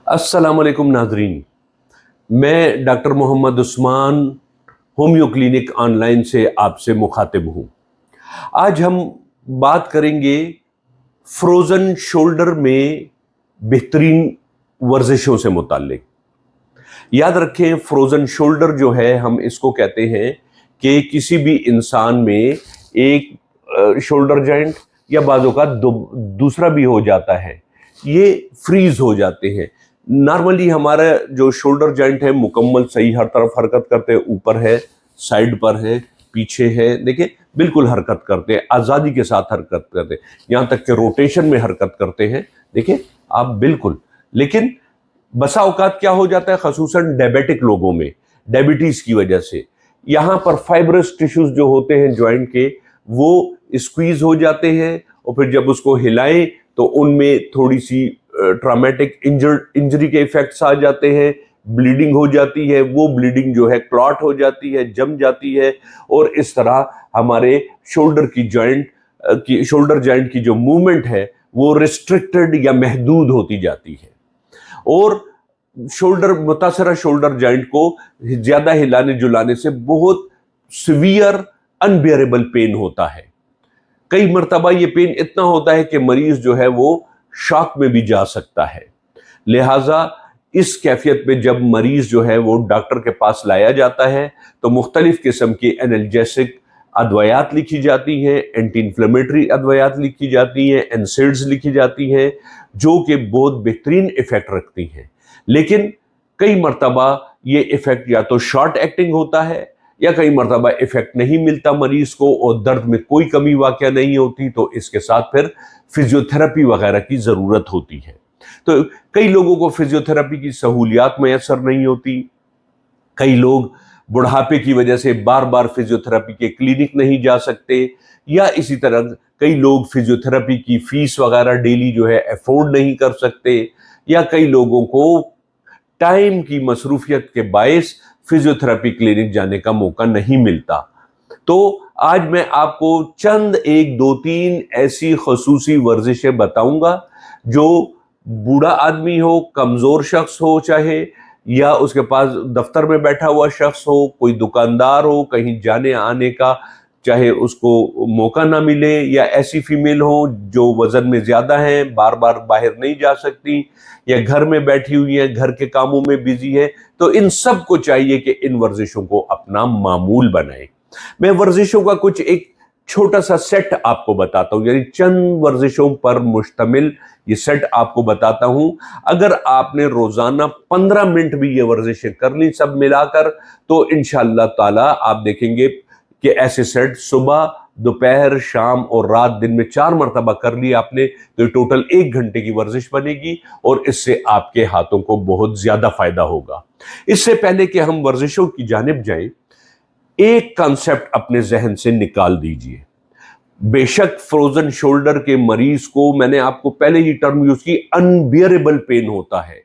अस्सलाम वालेकुम नाजरीन। मैं doctor Mohammad Usman homeo clinic online से आपसे मुखातिब हूँ। आज हम बात करेंगे फ्रोज़न शोल्डर में बेहतरीन वर्जिशों से मुताल्लिक। याद रखें, फ्रोज़न शोल्डर जो है, हम इसको कहते हैं कि किसी भी इंसान में एक शोल्डर जॉइंट या बाजू का दूसरा भी हो जाता है, ये फ्रीज हो जाते हैं। नॉर्मली हमारा जो शोल्डर जॉइंट है मुकम्मल सही हर तरफ हरकत करते हैं, ऊपर है, साइड पर है, पीछे है, देखिए बिल्कुल हरकत करते हैं, आज़ादी के साथ हरकत करते हैं, यहाँ तक कि रोटेशन में हरकत करते हैं, देखिए आप बिल्कुल। लेकिन बसा औकात क्या हो जाता है, खसूसन डायबिटिक लोगों में, डायबिटीज़ की वजह से यहाँ पर फाइब्रस टिश्यूज जो होते हैं जॉइंट के, वो स्क्वीज हो जाते हैं और फिर जब उसको हिलाएं तो उनमें थोड़ी सी ट्रॉमेटिक इंजरी के इफेक्ट्स आ जाते हैं, ब्लीडिंग हो जाती है, वो ब्लीडिंग जो है क्लॉट हो जाती है, जम जाती है, और इस तरह हमारे शोल्डर जॉइंट की जो मूवमेंट है वो रिस्ट्रिक्टेड या महदूद होती जाती है। और मुतासरा शोल्डर जॉइंट को ज्यादा हिलाने जुलाने से बहुत सिवियर अनबियरेबल पेन होता है। कई मर्तबा ये पेन इतना होता है कि मरीज जो है वो शॉक में भी जा सकता है। लिहाजा इस कैफियत में जब मरीज जो है वो डॉक्टर के पास लाया जाता है तो मुख्तलिफ किस्म की एनाल्जेसिक अदवायात लिखी जाती हैं, एंटी इन्फ्लेमेटरी अदवायात लिखी जाती हैं, एनसेड्स लिखी जाती हैं, जो कि बहुत बेहतरीन इफेक्ट रखती हैं। लेकिन कई मर्तबा ये इफेक्ट या तो शॉर्ट एक्टिंग होता है या कई मर्तबा इफेक्ट नहीं मिलता मरीज को और दर्द में कोई कमी वाक़या नहीं होती, तो इसके साथ फिर फिजियोथेरेपी वगैरह की ज़रूरत होती है। तो कई लोगों को फिजियोथेरेपी की सहूलियात मैसर नहीं होती, कई लोग बुढ़ापे की वजह से बार बार फिजियोथेरेपी के क्लिनिक नहीं जा सकते, या इसी तरह कई लोग फिजियोथेरेपी की फीस वगैरह डेली जो है अफोर्ड नहीं कर सकते, या कई लोगों को टाइम की मसरूफियत के बायस फिजियोथेरेपी क्लिनिक जाने का मौका नहीं मिलता। तो आज मैं आपको चंद एक दो तीन ऐसी खसूसी वर्जिशें बताऊंगा जो बूढ़ा आदमी हो, कमजोर शख्स हो चाहे, या उसके पास दफ्तर में बैठा हुआ शख्स हो, कोई दुकानदार हो, कहीं जाने आने का चाहे उसको मौका ना मिले, या ऐसी फीमेल हो जो वजन में ज्यादा है, बार बार बाहर नहीं जा सकती, या घर में बैठी हुई है, घर के कामों में बिजी है, तो इन सब को चाहिए कि इन वर्जिशों को अपना मामूल बनाएं। मैं वर्जिशों का कुछ एक छोटा सा सेट आपको बताता हूं, यानी चंद वर्जिशों पर मुश्तमिल ये सेट आपको बताता हूं। अगर आपने रोजाना 15 मिनट भी ये वर्जिशें कर ली सब मिलाकर, तो इंशाअल्लाह ताला आप देखेंगे कि ऐसे सेट सुबह, दोपहर, शाम और रात, दिन में 4 मरतबा कर ली आपने, तो टोटल 1 घंटे की वर्जिश बनेगी और इससे आपके हाथों को बहुत ज्यादा फायदा होगा। इससे पहले कि हम वर्जिशों की जानिब जाएं, एक कॉन्सेप्ट अपने जहन से निकाल दीजिए। बेशक फ्रोजन शोल्डर के मरीज को, मैंने आपको पहले ही टर्म यूज की, अनबियरेबल पेन होता है,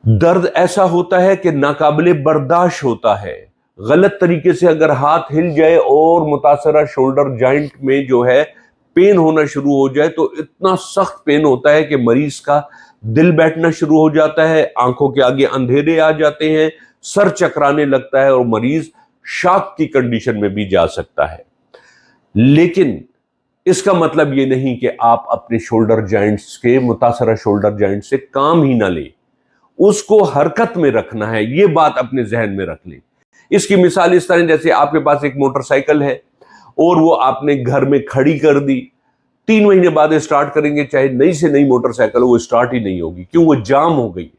दर्द ऐसा होता है कि नाकाबिले बर्दाश्त होता है। गलत तरीके से अगर हाथ हिल जाए और मुतासरा शोल्डर जॉइंट में जो है पेन होना शुरू हो जाए, तो इतना सख्त पेन होता है कि मरीज का दिल बैठना शुरू हो जाता है, आंखों के आगे अंधेरे आ जाते हैं, सर चकराने लगता है और मरीज शॉक की कंडीशन में भी जा सकता है। लेकिन इसका मतलब ये नहीं कि आप अपने शोल्डर जॉइंट्स के, मुतासरा शोल्डर जॉइंट से काम ही ना लें, उसको हरकत में रखना है, ये बात अपने जहन में रख लें। इसकी मिसाल इस तरह, जैसे आपके पास एक मोटरसाइकिल है और वो आपने घर में खड़ी कर दी, 3 महीने बाद स्टार्ट करेंगे, चाहे नई से नई मोटरसाइकिल वो स्टार्ट ही नहीं होगी, क्यों? वो जाम हो गई।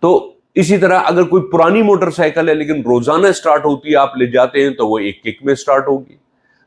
तो इसी तरह अगर कोई पुरानी मोटरसाइकिल है लेकिन रोजाना स्टार्ट होती है, आप ले जाते हैं, तो वो एक किक में स्टार्ट होगी।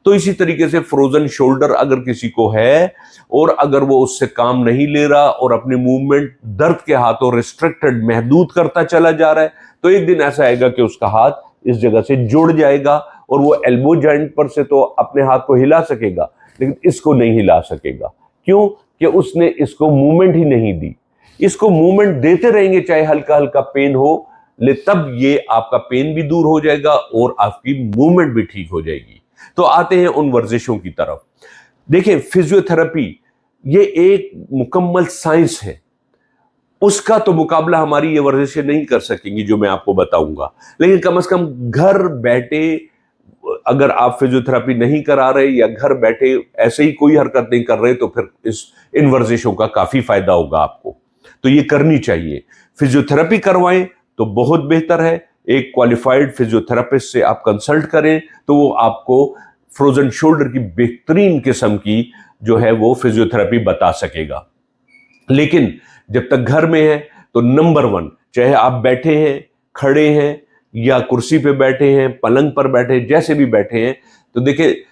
तो इसी तरीके से फ्रोजन शोल्डर अगर किसी को है और अगर वो उससे काम नहीं ले रहा और अपने मूवमेंट दर्द के हाथों रिस्ट्रिक्टेड, महदूद करता चला जा रहा है, तो एक दिन ऐसा आएगा कि उसका हाथ इस जगह से जुड़ जाएगा और वो एल्बो जॉइंट पर से तो अपने हाथ को हिला सकेगा लेकिन इसको नहीं हिला सकेगा। क्यों? कि उसने इसको मूवमेंट ही नहीं दी। इसको मूवमेंट देते रहेंगे, चाहे हल्का हल्का पेन हो, तब ये आपका पेन भी दूर हो जाएगा और आपकी मूवमेंट भी ठीक हो जाएगी। तो आते हैं उन वर्जिशों की तरफ। देखिए, फिजियोथेरेपी ये एक मुकम्मल साइंस है। उसका तो मुकाबला हमारी ये वर्जिशें नहीं कर सकेंगी जो मैं आपको बताऊंगा, लेकिन कम से कम घर बैठे अगर आप फिजियोथेरेपी नहीं करा रहे या घर बैठे ऐसे ही कोई हरकत नहीं कर रहे तो फिर इन वर्जिशों का काफी फायदा होगा आपको, तो ये करनी चाहिए। फिजियोथेरेपी करवाएं तो बहुत बेहतर है। एक क्वालिफाइड फिजियोथेरेपिस्ट से आप कंसल्ट करें तो वो आपको फ्रोजन शोल्डर की बेहतरीन किस्म की जो है वो फिजियोथेरेपी बता सकेगा। लेकिन जब तक घर में है तो नंबर 1, चाहे आप बैठे हैं, खड़े हैं या कुर्सी पे बैठे हैं, पलंग पर बैठे हैं, जैसे भी बैठे हैं, तो देखिए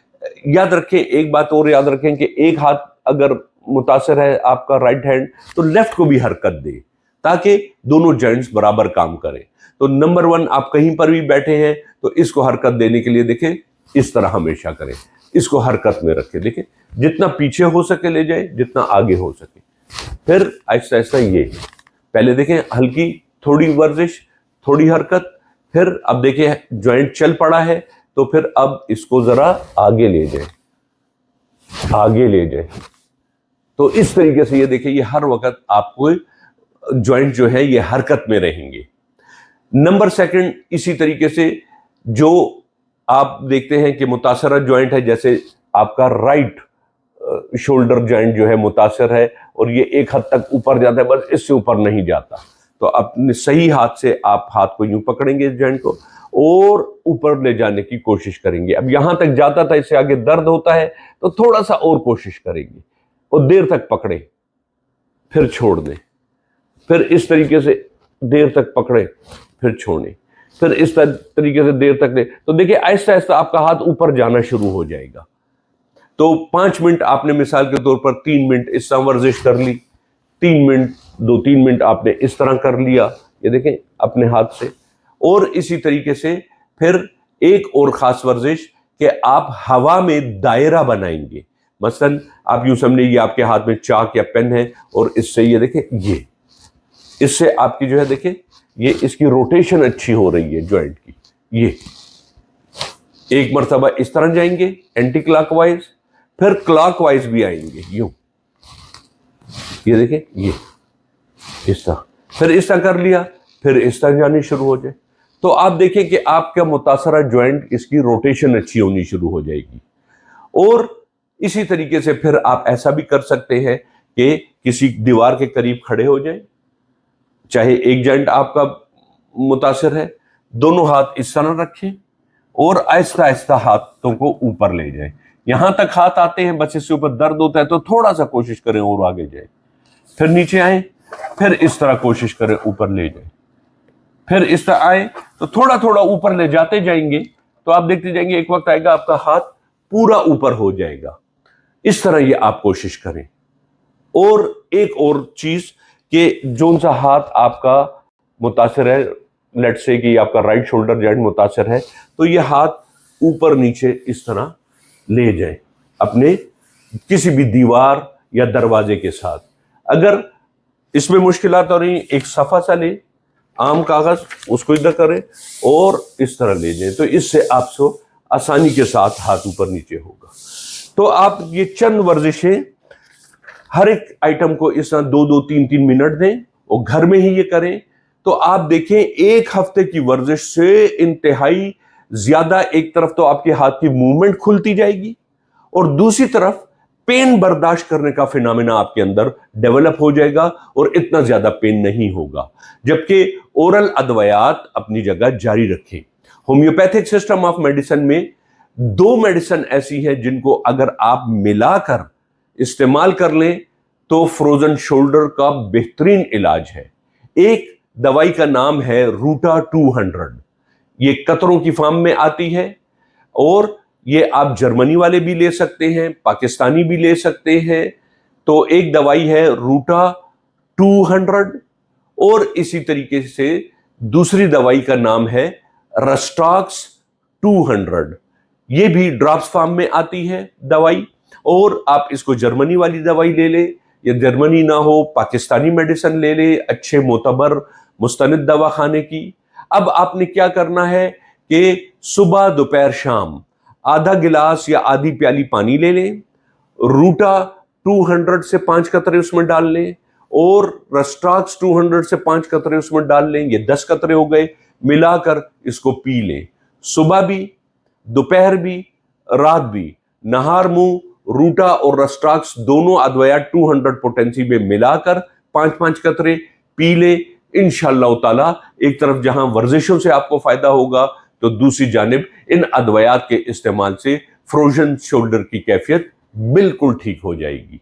याद रखें, एक बात और याद रखें कि एक हाथ अगर मुतासर है आपका राइट हैंड तो लेफ्ट को भी हरकत दे ताकि दोनों जॉइंट्स बराबर काम करें। तो नंबर 1, आप कहीं पर भी बैठे हैं तो इसको हरकत देने के लिए देखें इस तरह हमेशा करें, इसको हरकत में रखें, देखें जितना पीछे हो सके ले जाए, जितना आगे हो सके। फिर ऐसा ऐसा ये पहले देखें हल्की थोड़ी वर्जिश, थोड़ी हरकत, फिर अब देखिए जॉइंट चल पड़ा है तो फिर अब इसको जरा आगे ले जाए, आगे ले जाए। तो इस तरीके से ये देखिए ये हर वक्त आपको जॉइंट जो है ये हरकत में रहेंगे। नंबर 2, इसी तरीके से जो आप देखते हैं कि मुतासरा जॉइंट है, जैसे आपका राइट शोल्डर जॉइंट जो है मुतासर है और ये एक हद तक ऊपर जाता है, बस इससे ऊपर नहीं जाता, तो अपने सही हाथ से आप हाथ को यूं पकड़ेंगे इस जॉइंट को और ऊपर ले जाने की कोशिश करेंगे। अब यहां तक जाता था, इससे आगे दर्द होता है तो थोड़ा सा और कोशिश करेंगे और देर तक पकड़े, फिर छोड़ दें, फिर इस तरीके से देर तक पकड़े, फिर छोड़ें, फिर इस तरीके से देर तक दे। तो देखिए आहिस्ता आहिस्ता आपका हाथ ऊपर जाना शुरू हो जाएगा। तो 5 मिनट आपने मिसाल के तौर पर 3 मिनट इस तरह वर्जिश कर ली, 3 मिनट 2-3 मिनट आपने इस तरह कर लिया, ये देखें अपने हाथ से। और इसी तरीके से फिर एक और खास वर्जिश कि आप हवा में दायरा बनाएंगे। मसलन आप यूं समझिए ये आपके हाथ में चाक या पेन है और इससे ये देखें ये इससे आपकी जो है देखें ये इसकी रोटेशन अच्छी हो रही है जॉइंट की। ये एक मर्तबा इस तरह जाएंगे एंटी क्लॉकवाइज, फिर क्लॉकवाइज भी आएंगे यूं, ये देखें ये इस तरह, फिर इस तरह कर लिया, फिर इस तरह जानी शुरू हो जाए। तो आप देखें कि आपका मुतासरा जॉइंट इसकी रोटेशन अच्छी होनी शुरू हो जाएगी। और इसी तरीके से फिर आप ऐसा भी कर सकते हैं कि किसी दीवार के करीब खड़े हो जाएं, चाहे एक जॉइंट आपका मुतासर है, दोनों हाथ इस तरह रखें और आहिस्ता आहिस्ता हाथों को ऊपर ले जाएं। यहां तक हाथ आते हैं, बस इससे ऊपर दर्द होता है तो थोड़ा सा कोशिश करें और आगे जाए, फिर नीचे आए, फिर इस तरह कोशिश करें ऊपर ले जाए, फिर इस तरह आए तो थोड़ा थोड़ा ऊपर ले जाते जाएंगे तो आप देखते जाएंगे एक वक्त आएगा आपका हाथ पूरा ऊपर हो जाएगा। इस तरह ये आप कोशिश करें। और एक और चीज कि जोन सा हाथ आपका मुतासर है, लेट्स से कि आपका राइट शोल्डर जॉइंट मुतासर है, तो ये हाथ ऊपर नीचे इस तरह ले जाए अपने किसी भी दीवार या दरवाजे के साथ। अगर इसमें मुश्किलात हो रही, एक सफा सा ले, आम कागज उसको इधर करें और इस तरह ले जाए, तो इससे आपको आसानी के साथ हाथ ऊपर नीचे होगा। तो आप ये चंद वर्जिशें हर एक आइटम को इस तरह 2-2, 3-3 मिनट दें और घर में ही ये करें, तो आप देखें एक हफ्ते की वर्जिश से इंतहाई ज्यादा एक तरफ तो आपके हाथ की मूवमेंट खुलती जाएगी और दूसरी तरफ पेन बर्दाश्त करने का फिनोमेना आपके अंदर डेवलप हो जाएगा और इतना ज्यादा पेन नहीं होगा। जबकि ओरल अदवायात अपनी जगह जारी रखें। होम्योपैथिक सिस्टम ऑफ मेडिसिन में 2 मेडिसिन ऐसी हैं जिनको अगर आप मिलाकर इस्तेमाल कर लें तो फ्रोजन शोल्डर का बेहतरीन इलाज है। एक दवाई का नाम है रूटा 200, ये कतरों की फॉर्म में आती है और ये आप जर्मनी वाले भी ले सकते हैं, पाकिस्तानी भी ले सकते हैं। तो एक दवाई है रूटा 200 और इसी तरीके से दूसरी दवाई का नाम है रस्टॉक्स 200, ये भी ड्रॉप्स फॉर्म में आती है दवाई। और आप इसको जर्मनी वाली दवाई ले ले या जर्मनी ना हो पाकिस्तानी मेडिसिन ले ले, अच्छे मोतबर मुस्तनिद दवा खाने की। अब आपने क्या करना है कि सुबह दोपहर शाम आधा गिलास या आधी प्याली पानी ले लें, रूटा 200 से 5 कतरे उसमें डाल लें اور رسٹاکس 200 سے 5 قطرے اس میں ڈال لیں، یہ 10 قطرے ہو گئے، ملا کر اس کو پی لیں، صبح بھی، دوپہر بھی، رات بھی، نہار منہ روٹا اور رسٹاکس دونوں ادویات 200 پوٹینسی میں ملا کر 5 قطرے پی لیں۔ انشاءاللہ تعالی ایک طرف جہاں ورزشوں سے آپ کو فائدہ ہوگا تو دوسری جانب ان ادویات کے استعمال سے فروزن شولڈر کی کیفیت بالکل ٹھیک ہو جائے گی۔